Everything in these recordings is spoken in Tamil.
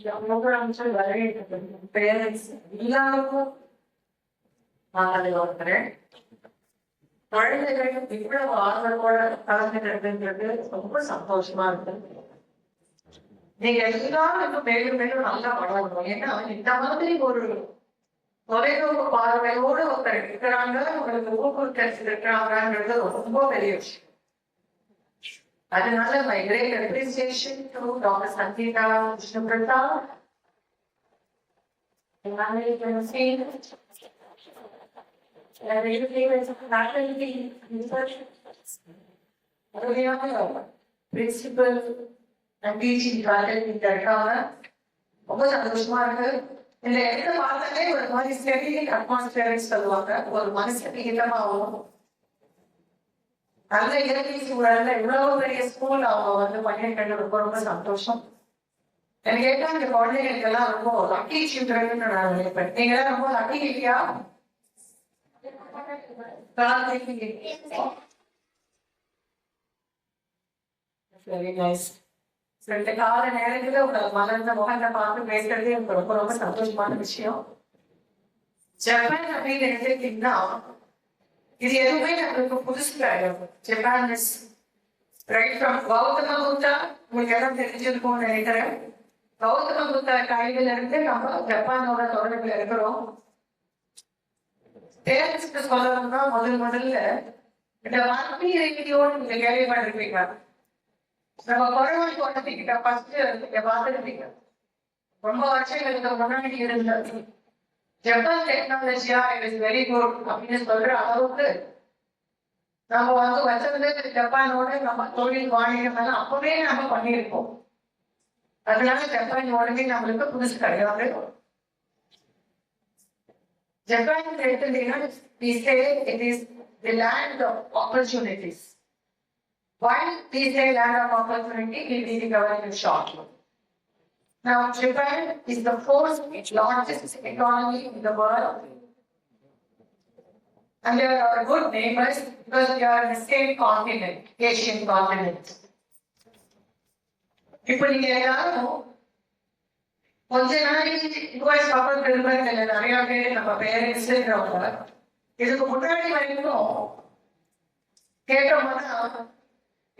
முதலமைச்சர் பேரண்ட்ஸ் எல்லாருக்கும் நான் அதை ஒருத்தரேன். குழந்தைகள் இவ்வளவு ஆர்வத்தோட கலந்துக்கிறதுன்றது ரொம்ப சந்தோஷமா இருக்கு. நீங்க எல்லாரும் இன்னும் மேலும் மேலும் நல்லா வளரணும். ஏன்னா இந்த மாதிரி ஒரு தொலைநோக்கு பார்வையோடு ஒருத்தர் இருக்கிறாங்க, உங்களுக்கு ஊக்குவிச்சு இருக்கிறாங்கன்றது ரொம்ப பெரிய விஷயம். அதனால my great appreciation to Dr. Sangeeta Vishnu Pratap, the management team, and the faculty, research, principal and teaching faculty இருக்காங்க. ரொம்ப சந்தோஷமா இருக்கு. இந்த இடத்த பார்த்தாலே ஒரு மாதிரி ஸ்டெடி அட்மாஸ்பியர் சொல்லுவாங்க. ஒரு மனசுக்கு இதமாகவும் நல்ல இயற்கை சூழல்ல இவ்வளவு பெரிய ஸ்கூல் அவங்க பண்ணிருக்கிறது ரொம்ப ரொம்ப சந்தோஷம். எனக்கு கேட்டா இந்த குழந்தைகளுக்கு எல்லாம் ரொம்ப லக்கி சில்ட்ரன் நான் நினைப்பேன். நீங்க எல்லாம் ரொம்ப லக்கி இல்லையா? Very nice. ரெண்டு கால நேரத்துல உங்க மலர்ந்த முகத்தை பார்த்து பேசுறது எனக்கு ரொம்ப ரொம்ப சந்தோஷமான விஷயம். ஜப்பான் அப்படின்னு எடுத்துக்கிட்டீங்கன்னா இது எதுவுமே நம்மளுக்கு புதுசு கிடையாது. Japan is right from Gautama Buddha, உங்களுக்கு எல்லாம் தெரிஞ்சிருக்கும்னு நினைக்கிறேன். கௌதம புத்தா கையில இருந்து நம்ம ஜப்பானோட தொடர்புல இருக்கிறோம். பேரண்ட்ஸ்க்கு சொல்லணும்னா முதல்ல இந்த வார்த்தை ரீதியோடு நீங்க கேள்விப்பட்டிருப்பீங்க. நம்ம கொரோனா தோட்டத்துக்கிட்ட ஃபர்ஸ்ட் நீங்க பார்த்துருப்பீங்க. ரொம்ப வருஷங்களுக்கு முன்னாடி இருந்தது ஜப்பான் டெக்னாலஜியா இட் இஸ் வெரி குட் அப்படின்னு சொல்ற அளவுக்கு நம்ம வச்சிருந்து ஜப்பானோட நம்ம தொழில் வாணிகம் எல்லாம் அப்பவே நம்ம பண்ணியிருக்கோம். அதனால ஜப்பான் உடனே நம்மளுக்கு புதுசு கிடையாது. ஜப்பான் எடுத்துட்டீங்கன்னா we say it is the land of opportunities. Why we say land of opportunity? We'll be covering shortly. Now, Japan is the fourth largest economy in the world. And they are our good neighbors because they are in the same continent, Asian continent. இப்போ நீங்க எல்லாரும் கொஞ்ச நாளைக்கு யூஎஸ் பக்கம் திரும்ப நிறைய பேர் நம்ம பேரண்ட்ஸ்ன்றவங்க இதுக்கு முன்னாடி வரைக்கும் கேட்டோம்னா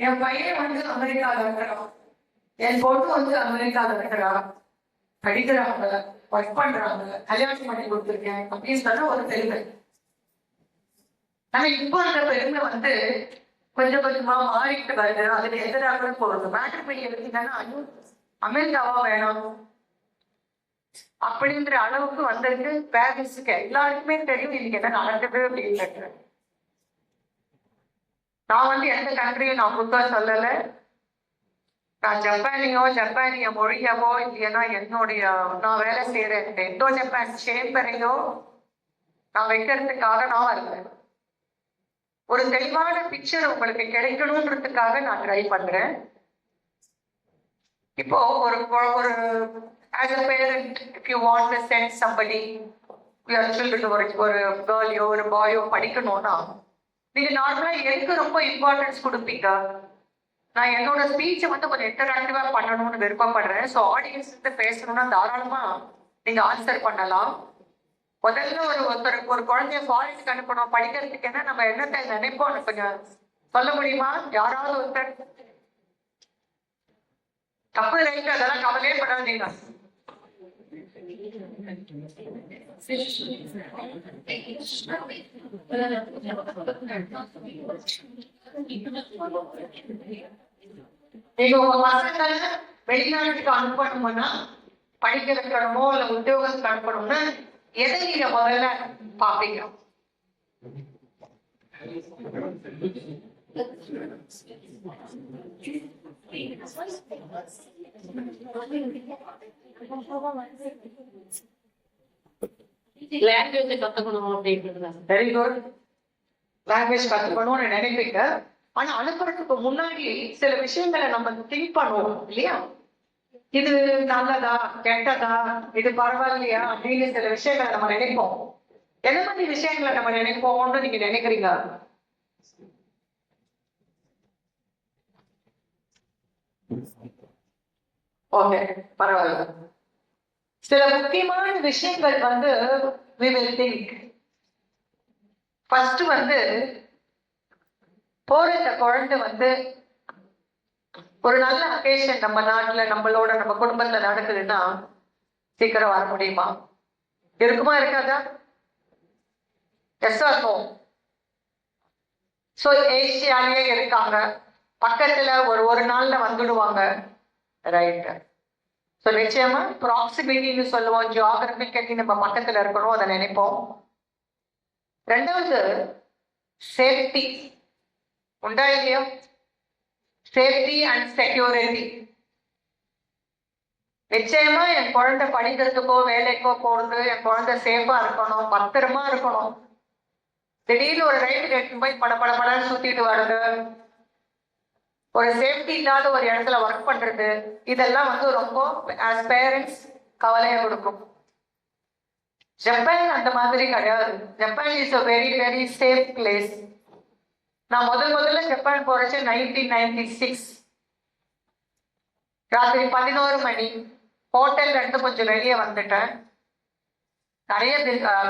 என் பையன் அமெரிக்காவில் இருக்கிறான், என் பொண்ணு அமெரிக்காவில் இருக்கிறா, படிக்கிறாங்க, ஒர்க் பண்றாங்க, கல்யாணம் பண்ணி கொடுத்துருக்கேன் அப்படின்னு சொன்னா ஒரு பெருமை. ஆனா இப்போ அந்த பெருமை கொஞ்சம் கொஞ்சமா மாறிட்டு வருது. அதுக்கு எதிராக போறது மேட்ரிமோனி எடுத்தீங்கன்னா அமெரிக்காவா வேணும் அப்படின்ற அளவுக்கு வந்திருக்கு. பேரண்ட்ஸுக்கு எல்லாருக்குமே தெரியும் இன்னைக்கு என்ன நடக்குது அப்படின்னு. நான் எந்த கண்ட்ரியும் நான் புத்தா சொல்லல. நான் ஜப்பானிய மொழியவோ இல்லைன்னா என்னுடைய நான் வேலை செய்யற இந்தோ ஜப்பான் சேம்பரையோ நான் வைக்கிறதுக்காக நான் வரல. ஒரு தெளிவான பிக்சர் உங்களுக்கு கிடைக்கணும்ன்றதுக்காக நான் ட்ரை பண்றேன். இப்போ ஒரு as a parent, if you want to send somebody, your children ஒரு கேர்ளையோ ஒரு பாயோ படிக்கணும்னா நீங்க நார்மலா எதுக்கு ரொம்ப இம்பார்ட்டன்ஸ் கொடுப்பீங்க? நான் என்னோட ஸ்பீச்சை கொஞ்சம் இன்டராக்டிவா பண்ணணும்னு விருப்பப்படுறேன். ஸோ ஆடியன்ஸ் பேசணும்னா தாராளமா நீங்க ஆன்சர் பண்ணலாம். முதல்ல ஒருத்தருக்கு ஒரு குழந்தைய ஃபாரினுக்கு அனுப்பணும் படிக்கிறதுக்கு என்ன நம்ம என்னத்தை நினைப்போம் கொஞ்சம் சொல்ல முடியுமா? யாராவது ஒருத்தர் தப்பு ரைட்டு அதெல்லாம் கவலையே படாதீங்க. நீங்க உங்க பசங்களை வெளிநாட்டுக்கு அனுப்பணும்னா படிக்க வைக்கணுமோ இல்ல உத்தியோகத்துக்கு அனுப்பணும்னா எதை நீங்க முதல்ல பாப்பீங்க? லாங்குவேஜ் கத்துக்கணும் அப்படின்றது. Very good. லாங்குவேஜ் கத்துக்கணும்னு நினைப்பீங்க. ஆனா அனுப்புறதுக்கு முன்னாடி சில விஷயங்களை நம்ம திங்க் பண்ணுவோம் இல்லையா? இது நல்லதா கெட்டதா, இது பரவாயில்லையா அப்படின்னு சில விஷயங்களை நம்ம நினைப்போம். எந்த மாதிரி விஷயங்களை நம்ம நினைப்போம்னு நீங்க நினைக்கிறீங்க? ஓகே, பரவாயில்ல. சில முக்கியமான விஷயங்கள் வந்து we will think. ஃபர்ஸ்ட் வந்து போற இந்த குழந்தை வந்து ஒரு நல்ல அக்கேஷன் நம்ம நாட்டுல நம்மளோட நம்ம குடும்பத்துல நடக்குதுன்னா சீக்கிரம் வர முடியுமா? இருக்குமா இருக்காதா? Yes or no? ஸோ ஏசியாலேயே இருக்காங்க, பக்கத்துல ஒரு நாள்ல வந்துடுவாங்க, ரைட்? ஸோ நிச்சயமா ப்ராக்சிமிட்டின்னு சொல்லுவோம், ஜியோகிராபிக்கலி நம்ம பக்கத்துல இருக்கணும், அதை நினைப்போம். ரெண்டாவது சேஃப்டி உண்டா இல்லையா? Safety and security. நிச்சயமா என் குழந்தை படிக்கிறதுக்கோ வேலைக்கோ போறது, என் குழந்தை சேஃபா இருக்கணும், பத்திரமா இருக்கணும். திடீர்னு ஒரு ரைடு எடுத்து போய் படன்னு சுத்திட்டு வர்றது, ஒரு சேஃப்டி இல்லாத ஒரு இடத்துல ஒர்க் பண்றது, இதெல்லாம் வந்து ரொம்ப ஆஸ் பேரண்ட்ஸ் கவலையை கொடுக்கும். ஜப்பான் அந்த மாதிரி கிடையாது. Japan is a very very safe place. நான் முதல்ல ஜப்பான் போறச்சு 1996. ராத்திரி 11 மணி ஹோட்டல்ல இருந்து கொஞ்சம் வெளியே வந்துட்டேன். நிறைய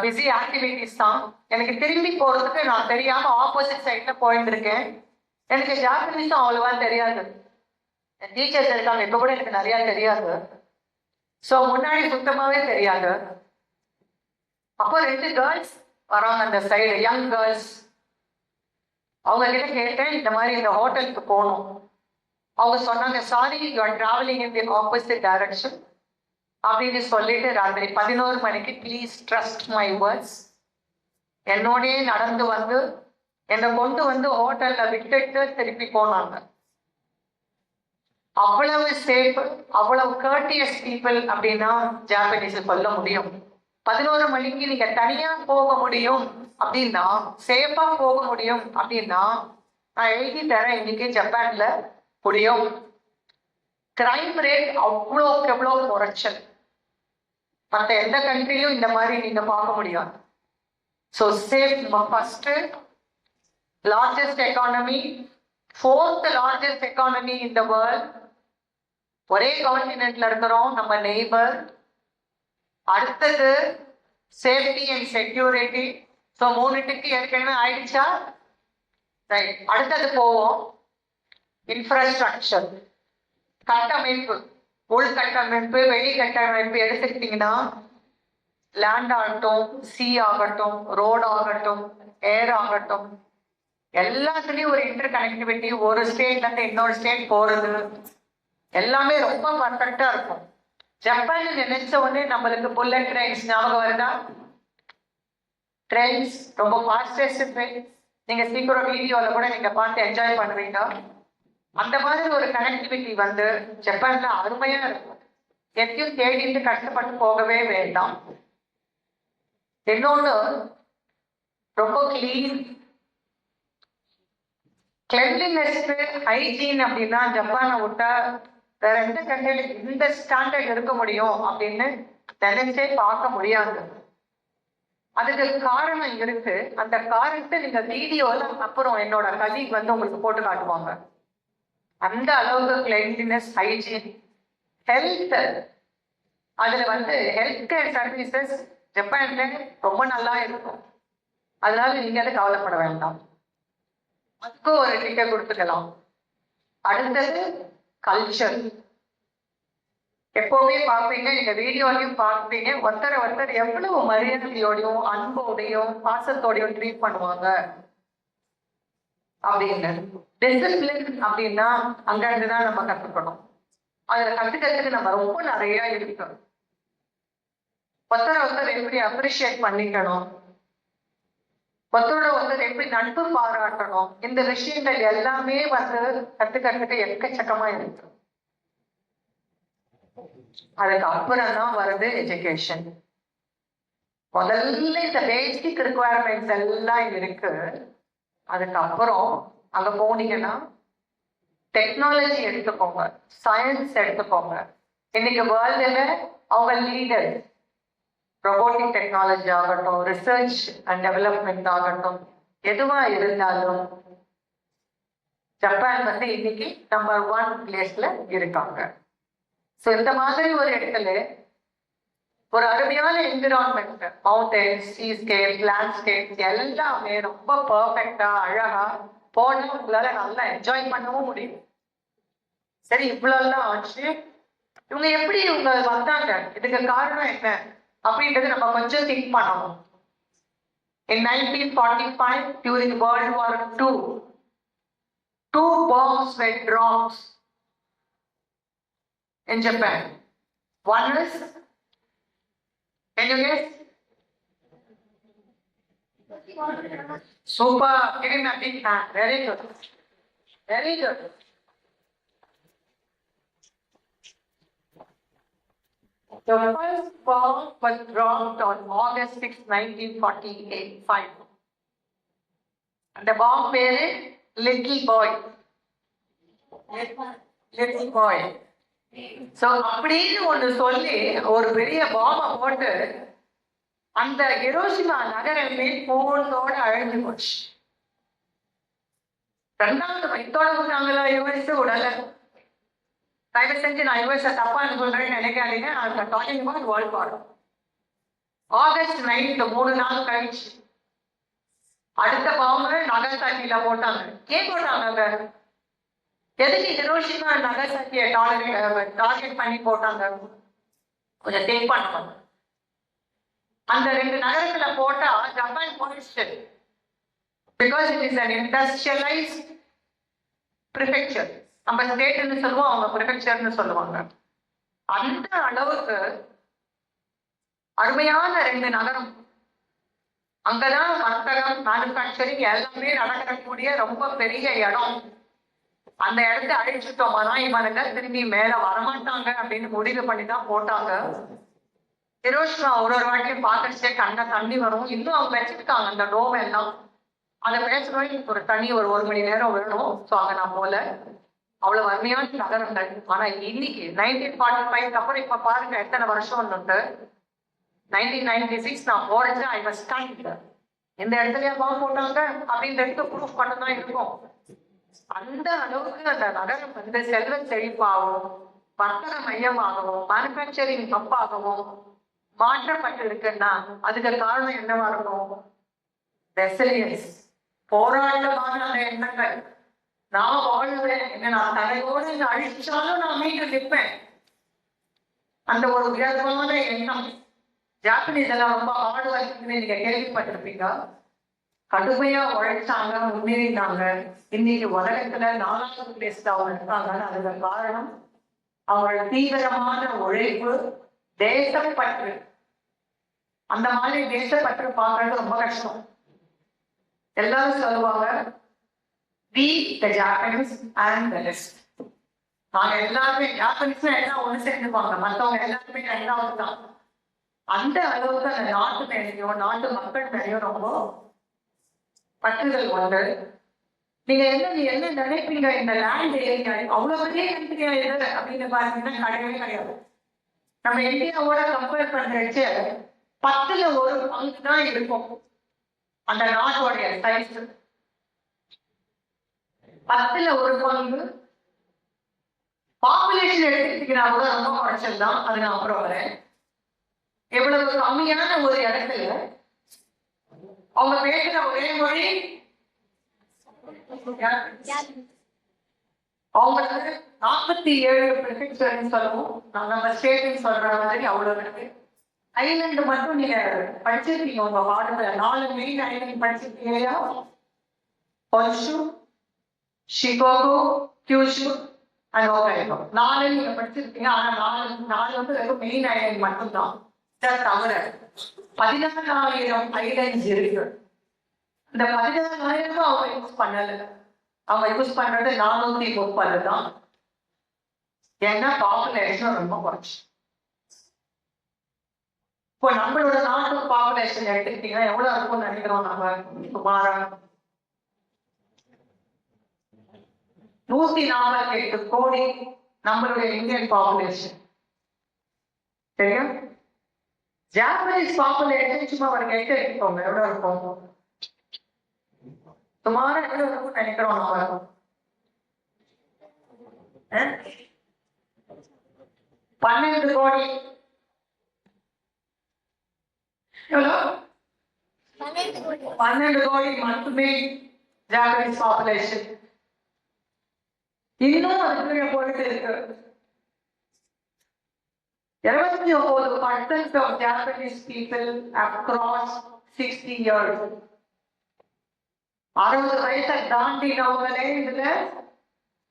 பிஸி ஆக்டிவிட்டிஸ் தான். எனக்கு திரும்பி போறதுக்கு நான் தெரியாம ஆப்போசிட் சைட்ல போயிருந்திருக்கேன். எனக்கு ஜாப்பனீஸும் அவ்வளவா தெரியாது. என் டீச்சர்ஸ் இருக்காங்க, இப்ப கூட எனக்கு நிறைய தெரியாது. ஸோ முன்னாடி சுத்தமாவே தெரியாது. அப்போ 2 கேர்ள்ஸ் வராங்க அந்த சைடு, யங் கேர்ள்ஸ். அவங்க கிட்ட கேட்டேன், இந்த மாதிரி இந்த ஹோட்டலுக்கு போகணும். அவங்க சொன்னாங்க, sorry you are travelling in the opposite direction அப்படின்னு சொல்லிட்டு ராத்திரி 11 மணிக்கு ப்ளீஸ் ட்ரஸ்ட் மை வேர்ட்ஸ் என்னோடய நடந்து வந்து என்னை கொண்டு வந்து ஹோட்டல்ல விட்டுட்டு திருப்பி போனாங்க. அவ்வளவு சேஃப், அவ்வளவு கர்டியஸ் பீப்புள் அப்படின்னா ஜாப்பனீஸ் சொல்ல முடியும். 11 மணிக்கு நீங்க தனியா போக முடியும் அப்படின்னா, சேஃபா போக முடியும் அப்படின்னா, நான் எழுதி தரேன், இன்னைக்கு ஜப்பான்ல முடியும். கிரைம் ரேட் அவ்வளோக்கு எவ்வளோ குறைச்சல். மற்ற எந்த கண்ட்ரிலும் இந்த மாதிரி நீங்க பார்க்க முடியாது. So safe first, largest economy, 4th largest economy in the world. ஒரே கான்டினென்ட்ல இருக்கிறோம், நம்ம நெய்பர். அடுத்தது சேஃப்டி அண்ட் செக்யூரிட்டி. ஸோ 3க்கு ஏற்கனவே ஆயிடுச்சா? ரைட். அடுத்தது போவோம் இன்ஃப்ராஸ்ட்ரக்சர், கட்டமைப்பு, உள்கட்டமைப்பு, வெளிக்கட்டமைப்பு எடுத்துக்கிட்டீங்கன்னா லேண்ட் ஆகட்டும், சி ஆகட்டும், ரோடு ஆகட்டும், ஏர் ஆகட்டும், எல்லாத்துலேயும் ஒரு இன்டர் கனெக்டிவிட்டி. ஒரு ஸ்டேட்ல இருந்து இன்னொரு ஸ்டேட் போறது எல்லாமே ரொம்ப பர்ஃபெக்டா இருக்கும். ஜப்பான் நினைச்ச உடனே நம்மளுக்கு புல்லட் ட்ரெயின்ஸ் ஞாபகம் வருதா? ட்ரெயின்ஸ் ரொம்ப ஃபாஸ்டஸ்ட் ட்ரெயின். நீங்க சீக்கிரம் வீடியோல கூட நீங்க பார்த்து என்ஜாய் பண்ணுவீங்க. அந்த மாதிரி ஒரு கனெக்டிவிட்டி வந்து ஜப்பான்ல அருமையா இருக்கும். எதையும் தேடிட்டு கஷ்டப்பட்டு போகவே வேண்டாம். இன்னொன்னு ரொம்ப கிளென்லினஸ், ஹைஜீன் அப்படின்னா ஜப்பானை விட்டா வேற எந்த கண்ட்ரில இந்த ஸ்டாண்டர்ட் இருக்க முடியும் அப்படின்னு நினைச்சே பார்க்க முடியாது. அதுக்கு காரணம் இருக்கு. அந்த காரணத்தை நீங்க வீடியோல அப்புறம் என்னோட கலீக் வந்து உங்களுக்கு போட்டு காட்டுவாங்க. அந்த அளவுக்கு கிளென்லினஸ், ஹைஜீன், ஹெல்த், அதுல வந்து ஹெல்த் கேர் சர்வீசஸ் ஜப்பான்ல ரொம்ப நல்லா இருக்கும். அதனால நீங்க அதை கவலைப்பட வேண்டாம், அதுக்கும் ஒரு டிக்கெட் கொடுத்துக்கலாம். அடுத்தது கல்ச்சர். எப்பவுமே பார்ப்பீங்க, நீங்க வீடியோலையும் பார்ப்பீங்க, ஒருத்தர் எவ்வளவு மரியாதையோடையும் அன்போடையும் பாசத்தோடையும் ட்ரீட் பண்ணுவாங்க அப்படின்னு. டிசிப்ளின் அப்படின்னா அங்க இருந்துதான் நம்ம கத்துக்கணும். அதுல கத்துக்கிறதுக்கு நம்ம ரொம்ப நிறைய இருக்கு. ஒருத்தர் எப்படி அப்ரிஷியேட் பண்ணிக்கணும், ஒருத்தர் எப்படி நட்பு பாராட்டணும், இந்த விஷயங்கள் எல்லாமே வந்து கத்துக்கிறதுக்கு எக்கச்சக்கமா இருக்கு. அதுக்கு அப்புறம் தான் வருது எஜுகேஷன். முதல்ல இந்த பேசிக் ரிக்குவயர்மெண்ட்ஸ் எல்லாம் இருக்கு. அதுக்கப்புறம் அங்க போனீங்கன்னா டெக்னாலஜி எடுத்துக்கோங்க, சயின்ஸ் எடுத்துக்கோங்க. இன்னைக்கு வேர்ல்டுல அவங்க லீடர். ரொபோட்டிக் டெக்னாலஜி ஆகட்டும், ரிசர்ச் அண்ட் டெவலப்மெண்ட் ஆகட்டும், எதுவா இருந்தாலும் ஜப்பான் வந்து இன்னைக்கு நம்பர் 1 பிளேஸ்ல இருக்காங்க. ஸோ இந்த மாதிரி ஒரு இடத்துல ஒரு அருமையான என்விரான்மெண்ட், மவுண்டன்ஸ், சீஸ்கேப், லேண்ட்ஸ்கேப் எல்லாமே ரொம்ப பர்ஃபெக்டா அழகா போனா உங்களால நல்லா என்ஜாய் பண்ணவும் முடியும். சரி, இவ்வளவு ஆச்சு. இவங்க எப்படி இவங்க வந்தாங்க, இதுக்கு காரணம் என்ன அப்படின்றது நம்ம கொஞ்சம் திங்க் பண்ணணும். In 1945, during World War II, 2 bombs were dropped in Japan. One is, can you guess? Super, give him a big hand. Very good. Very good. The first bomb was dropped on August 6, 1945. And the bomb பேரு Little Boy. Little Boy. So அப்படின்னு ஒண்ணு சொல்லி ஒரு பெரிய பாம்பை போட்டு அந்த ஹிரோஷிமா நகரமே போனதோட அழிஞ்சு போச்சு. ரெண்டாவது இதோட விட்டாங்களா யுஎஸ் உடல. தயவு செஞ்சு நான் யுஎஸ் தப்பா சொல்றேன்னு நினைக்காதீங்க. வேர்ல்ட் வார் ஆகஸ்ட் 9, 3 நாள் கழிச்சு அடுத்த பாம்பு நகசாக்கியில போட்டாங்க. ஏன் போட்டாங்க? எதுக்கு ஹிரோஷிமா நகசாக்கியை டார்கெட் பண்ணி போட்டாங்க? கொஞ்சம் திங்க் பண்ணுவாங்க. அந்த 2 நகரத்துல போட்டா ஜப்பான் போயிடுச்சு. Because it is an industrialised prefecture. நம்ம ஸ்டேட்னு சொல்லுவோம், அவங்க ப்ரிஃபெக்சர்னு சொல்லுவாங்க. அந்த அளவுக்கு அருமையான 2 நகரம். அங்கதான் வர்த்தகம், மேனுஃபேக்சரிங் எல்லாமே நடக்கக்கூடிய ரொம்ப பெரிய இடம். அந்த இடத்த அழிச்சுட்டோம்னா இவனுங்க திரும்பி மேல வரமாட்டாங்க அப்படின்னு முடிவு பண்ணி தான் போட்டாங்க. ஹிரோஷிமா ஒரு வாட்டியும் பார்த்துச்சே கண்ண தண்ணி வரும். இன்னும் அவங்க வச்சிருக்காங்க அந்த டோம் எல்லாம். அதை பேசணும் ஒரு தண்ணி ஒரு 1 மணி நேரம் வேணும். ஸோ அங்க நான் போல அவ்வளவு அருமையான நகரங்கள். ஆனா இன்னைக்கு 1945 அப்புறம் இப்ப பாருங்க எத்தனை வருஷம் வந்துட்டு 1996 நான் போறேன். I was stunt. இந்த இடத்துலயே பாம்பு போட்டாங்க அப்படின்றது ப்ரூஃப் பண்ணதான் இருக்கும். அந்த அளவுக்கு அந்த நகரம் வந்து செல்வ செழிப்பாகவும் வர்த்தக மையமாகவும் மேனுஃபேக்சரிங் ஹப்பாகவும் மாற்றப்பட்டு இருக்குன்னா அதுக்கு காரணம் என்னவா இருக்கும்? ரெசிலியன்ஸ், போராட்டமான அந்த எண்ணங்கள். நான் வாழ்வேன், என்ன நான் தலையோடு அழிச்சாலும் நான் மீண்டு நிற்பேன். அந்த ஒரு உயர்வான எண்ணம். ஜாப்பனீஸ் எல்லாம் ரொம்ப ஹார்ட் ஒர்க்கிங்னு நீங்க கேள்விப்பட்டிருப்பீங்க. கடுமையா உழைச்சாங்க, முன்னேறினாங்க. இன்னைக்கு உலகத்துல 4வது பிளேஸ்ல அவங்க இருக்காங்கன்னு அதுக்கு காரணம் அவங்களோட தீவிரமான உழைப்பு, தேசப்பற்று. அந்த மாதிரி தேசப்பற்று பார்க்கறது ரொம்ப கஷ்டம். எல்லாரும் சொல்லுவாங்க we the Japanese and the rest. நாங்க எல்லாருமே ஜாப்பனீஸ் எல்லாம் ஒண்ணு சேர்ந்துப்பாங்க, மற்றவங்க எல்லாருமே 2வது தான். அந்த அளவுக்கு அந்த நாட்டு மேலேயும் நாட்டு மக்கள் மேலேயும் ரொம்ப பற்றுதல் உண்டு. நீங்க என்ன நினைப்பீங்க? இந்த லேண்ட் ஏரியா அவ்வளவு பெரிய கண்ட்ரியா எது அப்படின்னு பாத்தீங்கன்னா கிடையவே கிடையாது. நம்ம இந்தியாவோட கம்பேர் பண்றச்சு 10ல் 1 பங்கு தான் இருக்கும் அந்த நாட்டோடைய சைஸ். 10ல் 1 பங்கு. பாப்புலேஷன் எடுத்துக்கிட்டீங்கன்னா கூட ரொம்ப குறைச்சல் தான். அது நான் அப்புறம் வரேன். எவ்வளவு கம்மியான ஒரு இடத்துல அவங்க பேசுற ஒரே மொழி அவங்களுக்கு 47 ப்ரிஃபெக்சர்னு சொல்லுவோம். நம்ம ஸ்டேட்னு சொல்ற மாதிரி அவ்வளவு இருக்கு. ஐலண்ட் மட்டும் நீங்க படிச்சிருக்கீங்க உங்க பாடத்துல. 4 மெயின் ஐலண்ட் படிச்சிருக்கீங்க. Honshu, Shikoku, Kyushu and Hokkaido. 4 நீங்க படிச்சிருக்கீங்க. ஆனா 4 வந்து வெறும் மெயின் ஐலண்ட் மட்டும்தான். தவிர 14,000 ஐலண்ட்ஸ் இருக்கு. இந்த 14,000 அவங்க யூஸ் பண்ணல. அவங்க யூஸ் பண்றது 430 தான். ஏன்னா பாப்புலேஷன் ரொம்ப குறைச்சு. இப்போ நம்மளோட நாட்டு பாப்புலேஷன் எடுத்துக்கிட்டீங்கன்னா எவ்வளவு இருக்கும்னு நினைக்கிறோம்? நம்ம சுமாரா 148 கோடி நம்மளுடைய இந்தியன் பாப்புலேஷன். தெரியும்? ஜாப்பனீஸ் பாப்புலேஷன் சும்மா ஒரு கேட்டு எடுத்துக்கோங்க, எவ்வளவு இருக்கும்? சுமாரா எவ்வளவு இருக்கும்னு நினைக்கிறோம் நம்ம? 12 கோடி. எவ்வளோ 12 கோடி மட்டுமே ஜாப்பனீஸ் பாப்புலேஷன். இன்னும் அது போயிட்டு இருக்கு. 29% of Japanese people have crossed 60 years. 60 வயசை தாண்டினவங்களே இதுல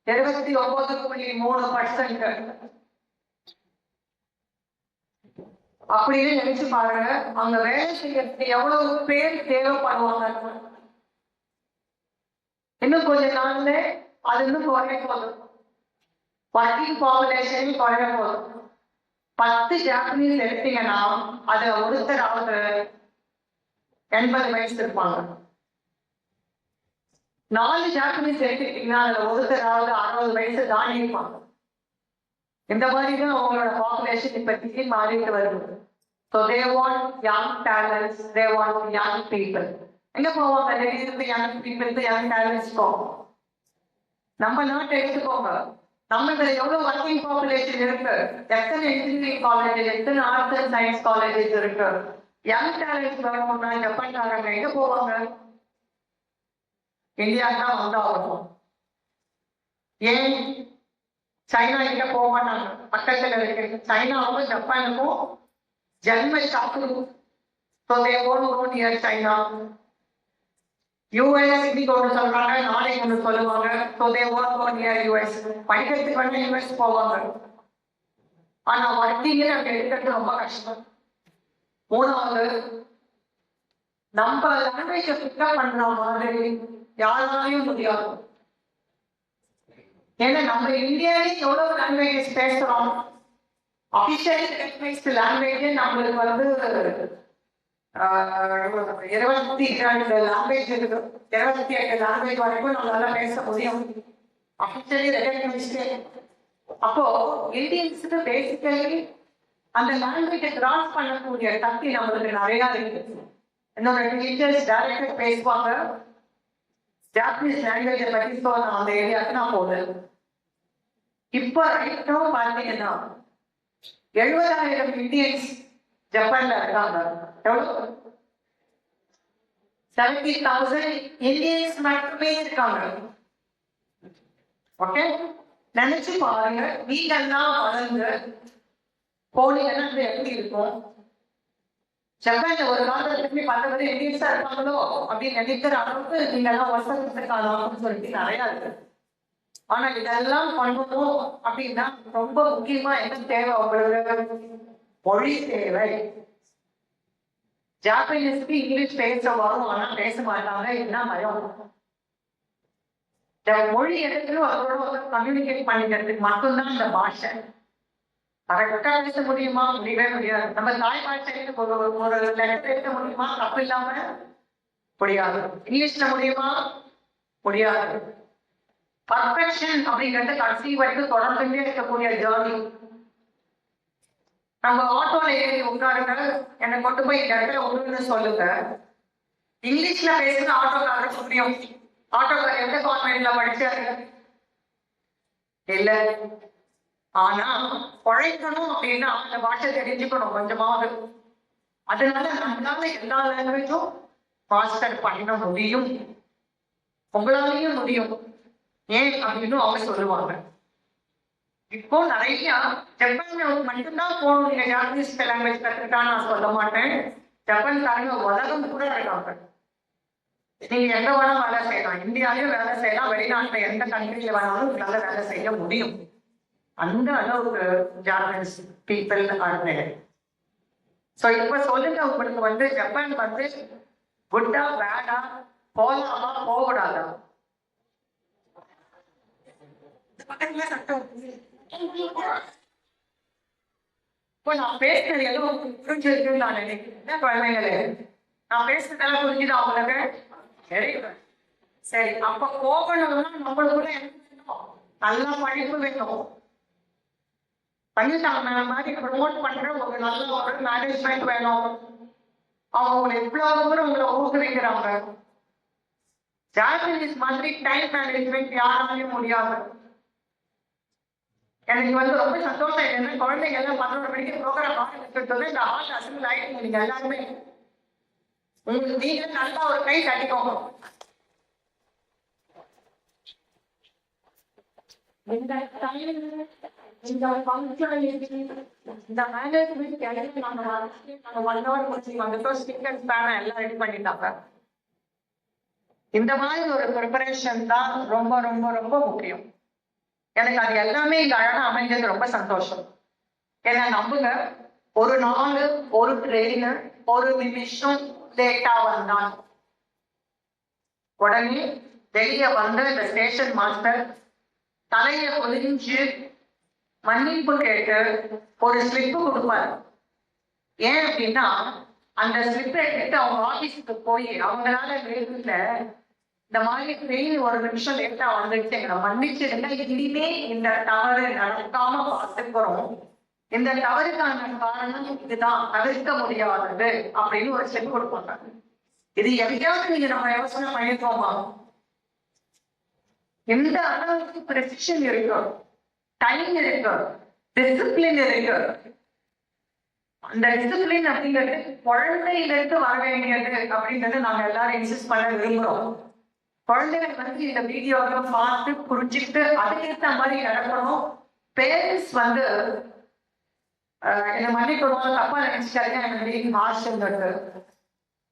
29.3%. அப்படின்னு நினைச்சு பாருங்க, அங்க வேலை செய்யறதுக்கு எவ்வளவு பேர் தேவைப்படுவாங்க. இன்னும் கொஞ்ச நாள்ல அது இன்னும் குறைய போதும். ஒர்க்கிங் பாப்புலேஷன் குறைய போதும். 10 ஜாப்பனீஸ் எடுத்தீங்கன்னா அதுல ஒருத்தராவது 80 வயசு இருப்பாங்க. 4 ஜாப்பனீஸ் எடுத்துக்கிட்டீங்கன்னா அதுல ஒருத்தராவது 60 வயசு தாண்டி இருப்பாங்க. இந்த மாதிரிதான் அவங்களோட பாப்புலேஷன் இப்போதைக்கு மாறிட்டு வருது. So they want young talents, they want young people. எங்க போவாங்க? திடீர்னு young people, young talents போவோம். நம்ம நாட்டை எடுத்துக்கோங்க. நம்ம இதுல எவ்வளவு ஒர்க்கிங் பாப்புலேஷன் இருக்கு, எத்தனை இன்ஜினியரிங் காலேஜ், எத்தனை ஆர்ட்ஸ் அண்ட் சயின்ஸ் காலேஜஸ் இருக்கு. யங் டேலண்ட்ஸ் வரணும்னா ஜப்பான்காரங்க எங்க போவாங்க? இந்தியா தான் வந்தாகும். ஏன் சைனா எங்க போக மாட்டாங்க? பக்கத்துல இருக்கு. சைனாவுக்கும் ஜப்பானுக்கும் ஜென்ம சாக்கு. So they won't go near China. US இன்னைக்கு ஒன்று சொல்றாங்க, நாளைக்கு ஒன்று சொல்லுவாங்க. So they won't go near US. படிக்கிறதுக்கு வேணா US போவாங்க. ஆனா ஒர்க்கிங்ல அங்க இருக்கிறது ரொம்ப கஷ்டம். மூணாவது, நம்ம லாங்குவேஜை பிக்கப் பண்ற மாதிரி யாராலையும் முடியாது. ஏன்னா நம்ம இந்தியாவிலே எவ்வளவு லாங்குவேஜஸ் பேசுறோம். அபிஷியலி ரெகக்னைஸ்ட் லாங்குவேஜ் நம்மளுக்கு வந்து 22 லாங்குவேஜ் இருக்கு. 28 லாங்குவேஜ் வரைக்கும் நம்மளால பேச முடியும். Officially recognised. அப்போ இந்தியன்ஸுக்கு பேசிக்கலி அந்த லாங்குவேஜை கிராஸ் பண்ணக்கூடிய சக்தி நம்மளுக்கு நிறையா இருக்கு. என்னோட டீச்சர்ஸ் டைரக்டா பேசுவாங்க. ஜாப்பனீஸ் லாங்குவேஜை பற்றி நான் அந்த ஏரியாவுக்கு நான் போனேன். இப்போ ரைட்டும் பார்த்தீங்கன்னா 70,000 இந்தியன்ஸ் ஜப்பான்ல இருக்காங்க. எவ்வளவு? 70,000 இந்தியன்ஸ் மட்டுமே இருக்காங்க. ஓகே, நினைச்சு பாருங்க. நீங்கெல்லாம் வளர்ந்து போனீங்கன்னா எப்படி இருக்கும்? ஜப்பான்ல ஒரு காலத்துக்கு 10 பேர் இந்தியன்ஸா இருப்பாங்களோ அப்படின்னு நினைக்கிற அளவுக்கு நீங்கெல்லாம் வசதிக்கான சொல்லிட்டு நிறையா இருக்கு. ஆனா இதெல்லாம் பண்ணணும் அப்படின்னா ரொம்ப முக்கியமா என்ன தேவை? உங்களுக்கு மொழி தேவை. ஜாப்பனீஸ்க்கு இங்கிலீஷ் பேச வரும், ஆனா பேச மாட்டாங்க. என்ன பயம்? மொழி இடத்துல அவரோட கம்யூனிகேட் பண்ணிக்கிறதுக்கு மட்டும்தான் இந்த பாஷை. கரெக்டா பேச முடியுமா? முடியவே முடியாது. நம்ம தாய் பாஷையில ஒரு லெட்டர் பேச முடியுமா? தப்பு இல்லாம முடியாது. இங்கிலீஷ்ல முடியுமா? முடியாது. பர்ஃபெக்ஷன் அப்படிங்கிறது கடைசி வரைக்கும் தொடர்ந்துட்டே இருக்கக்கூடிய ஜேர்னி. நம்ம ஆட்டோல ஏறி உட்காருங்க, என்னை கொண்டு போய் இந்த இடத்துல ஒண்ணுன்னு சொல்லுங்க. இங்கிலீஷ்ல பேசுறது ஆட்டோக்காரருக்கு புரியும். ஆட்டோக்காரர் எந்த கான்வென்ட்ல படிச்சாரு? இல்ல. ஆனா உழைக்கணும் அப்படின்னா அந்த பாஷை தெரிஞ்சுக்கணும் கொஞ்சமாவது. அதனால நம்மளால எல்லா லாங்குவேஜும் மாஸ்டர் பண்ண முடியும். உங்களாலையும் முடியும். ஏன் அப்படின்னு அவங்க சொல்லுவாங்க. இப்போ நிறைய ஜப்பான்ல மட்டும்தான் போகணும். நீங்க ஜாப்பனீஸ் லாங்குவேஜ் கத்துக்கிட்டான்னு நான் சொல்ல மாட்டேன். ஜப்பான்காரங்க உலகம் கூட இருக்காங்க. நீங்க எங்க வேணாலும் வேலை செய்யலாம். இந்தியாவிலும் வேலை செய்யலாம். வெளிநாட்டுல எந்த கண்ட்ரில வேணாலும் உங்களால வேலை செய்ய முடியும். அந்த அளவுக்கு ஜாப்பனீஸ் பீப்புள் ஆர். ஸோ இப்ப சொல்லுங்க, உங்களுக்கு வந்து ஜப்பான் வந்து குட்டா பேடா, போகலாமா போகக்கூடாதா? இப்போ நான் பேசுறது எதுவும் புரிஞ்சிருக்குன்னு நான் நினைக்கிறேன். குழந்தைங்களே, நான் பேசுறதெல்லாம் புரிஞ்சுது அவங்களுக்கு? Very good. சரி, அப்ப போகணும்னா நம்மளுக்குள்ள என்ன வேணும்? நல்ல படிப்பு வேணும். பண்ணிட்டாங்க மாதிரி ப்ரமோட் பண்ற ஒரு நல்ல ஒரு மேனேஜ்மெண்ட் வேணும். அவங்க எவ்வளவு தூரம் உங்களை ஊக்குவிக்கிறாங்க. ஜாப்பனீஸ் மாதிரி டைம் மேனேஜ்மெண்ட் யாராலையும் முடியாது. எனக்கு வந்து ரொம்ப சந்தோஷம். என்ன குழந்தைங்க எல்லாம் 11 மணிக்கு ப்ரோக்ராம் ஆரம்பிச்சுட்டு இந்த ஆள் அசம்பிள் ஆயிடுங்க. நீங்க எல்லாருமே உங்களுக்கு நீங்க நல்லா ஒரு கை தட்டிக்கோங்க. இந்த மேனேஜ்மெண்ட் நாங்க 1 hour முடிச்சு வந்துட்டோம். ஸ்டிக் அண்ட் ஸ்பேன் எல்லாம் ரெடி பண்ணிட்டாங்க. இந்த மாதிரி ஒரு ப்ரிப்பரேஷன் தான் ரொம்ப ரொம்ப ரொம்ப முக்கியம். எனக்கு அது எல்லாமே இங்க அழகா அமைஞ்சது ரொம்ப சந்தோஷம். ஏன்னா நம்புங்க, ஒரு நாள் ஒரு ட்ரெயின் ஒரு நிமிஷம் லேட்டா வந்தான் உடனே வெளியே வந்து இந்த ஸ்டேஷன் மாஸ்டர் தலைய ஒளிஞ்சு மன்னிப்பு கேட்டு ஒரு ஸ்லிப்பு கொடுப்பாரு. ஏன் அப்படின்னா அந்த ஸ்லிப்பை எடுத்து அவங்க ஆபீஸுக்கு போய் அவங்களால வீட்டுல இந்த மாதிரி ட்ரெயின் ஒரு நிமிஷம் லேட்டா வந்துட்டு எங்களை மன்னிச்சிருந்தா இனிமே இந்த தவறு நடக்காம பார்த்துக்கிறோம், இந்த தவறுக்கான காரணம் இதுதான், தவிர்க்க முடியாதது அப்படின்னு ஒரு ஸ்டெப் கொடுப்பாங்க. இது எதையாவது நீங்க நம்ம யோசனை பண்ணிருக்கோமா? எந்த அளவுக்கு ப்ரெசிஷன் இருக்கு, டைம் இருக்கு, டிசிப்ளின் இருக்கு. அந்த டிசிப்ளின் அப்படிங்கிறது குழந்தையிலிருந்து வர வேண்டியது அப்படிங்கறது நாங்க எல்லாரும் இன்சிஸ்ட் பண்ண விரும்புறோம். குழந்தைகள் வந்து இந்த வீடியோவை பார்த்து புரிஞ்சுக்கிட்டு அதுக்கேற்ற மாதிரி நடக்கணும். பேரண்ட்ஸ் வந்து என்ன மன்னிக்கணும், தப்பா நினைச்சுக்காங்க, எனக்கு மார்ஷல்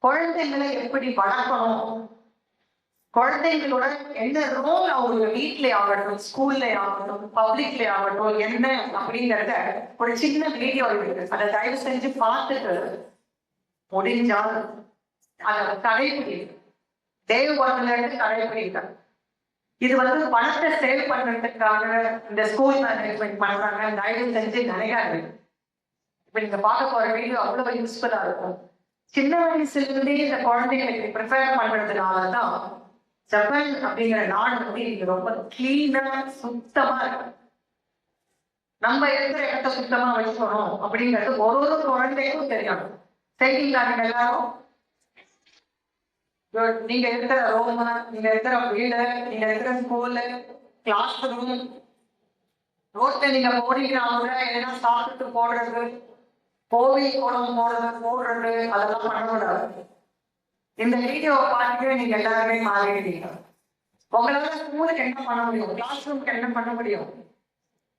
குழந்தைங்களை எப்படி வளர்க்கணும், குழந்தைங்களோட என்ன ரோல் அவங்க வீட்ல ஆகட்டும், ஸ்கூல்ல ஆகட்டும், பப்ளிக்ல ஆகட்டும் என்ன அப்படிங்கறத ஒரு சின்ன வீடியோ இருக்கு. அதை தயவு செஞ்சு பார்த்துட்டு முடிஞ்சா அதை கடைபிடி, தேவ கடைபிடிக்க. இது வந்து பணத்தை சேவ் பண்றதுக்காக இந்த ஸ்கூல் மேனேஜ்மெண்ட் பண்றாங்க, தயவு செஞ்சு நினைக்காது. இப்ப நீங்க பார்க்க போற வீடியோ அவ்வளவு யூஸ்ஃபுல்லா இருக்கும். சின்ன வயசுல இருந்தே இந்த குழந்தைகளுக்கு ப்ரிப்பேர் பண்றதுனாலதான் ஜப்பான் அப்படிங்கிற நாடு வந்து இங்க ரொம்ப கிளீனா சுத்தமா இருக்கு. நம்ம இருக்கிற இடத்த சுத்தமா வச்சுக்கணும் அப்படிங்கிறது ஒரு ஒரு குழந்தைக்கும் தெரியணும். செய்திக்காரங்க எல்லாரும் நீங்க இருக்கிற ரோம், நீங்க இருக்கிற வீடு, நீங்க இருக்கிற ஸ்கூலு, கிளாஸ் ரூம், ரோட்ல நீங்க போனீங்கன்னா கூட எதனா சாப்பிட்டு போடுறது, கோவில் குளம் போடுறது அதெல்லாம் பண்ணக்கூடாது. இந்த வீடியோவை பார்த்துட்டு நீங்க எல்லாருமே மாறிடுவீங்க. உங்களால ஸ்கூலுக்கு என்ன பண்ண முடியும், கிளாஸ் ரூமுக்கு என்ன பண்ண முடியும்,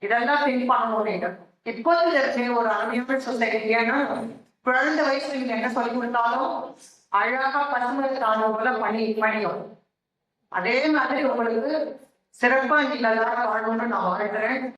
இதெல்லாம் திங்க் பண்ண முடியும். இப்போது இருக்கிற ஒரு அன்பியல் சொசைட்டி, ஏன்னா குழந்தை வயசுல நீங்க என்ன சொல்லி கொடுத்தாலும் அழகா பசுமை தானவங்கள பண்ணியும் அதே மாதிரி உங்களுக்கு சிறப்பா நீங்க எல்லாரும் வாழணும்னு நான் வாழ்கிறேன்.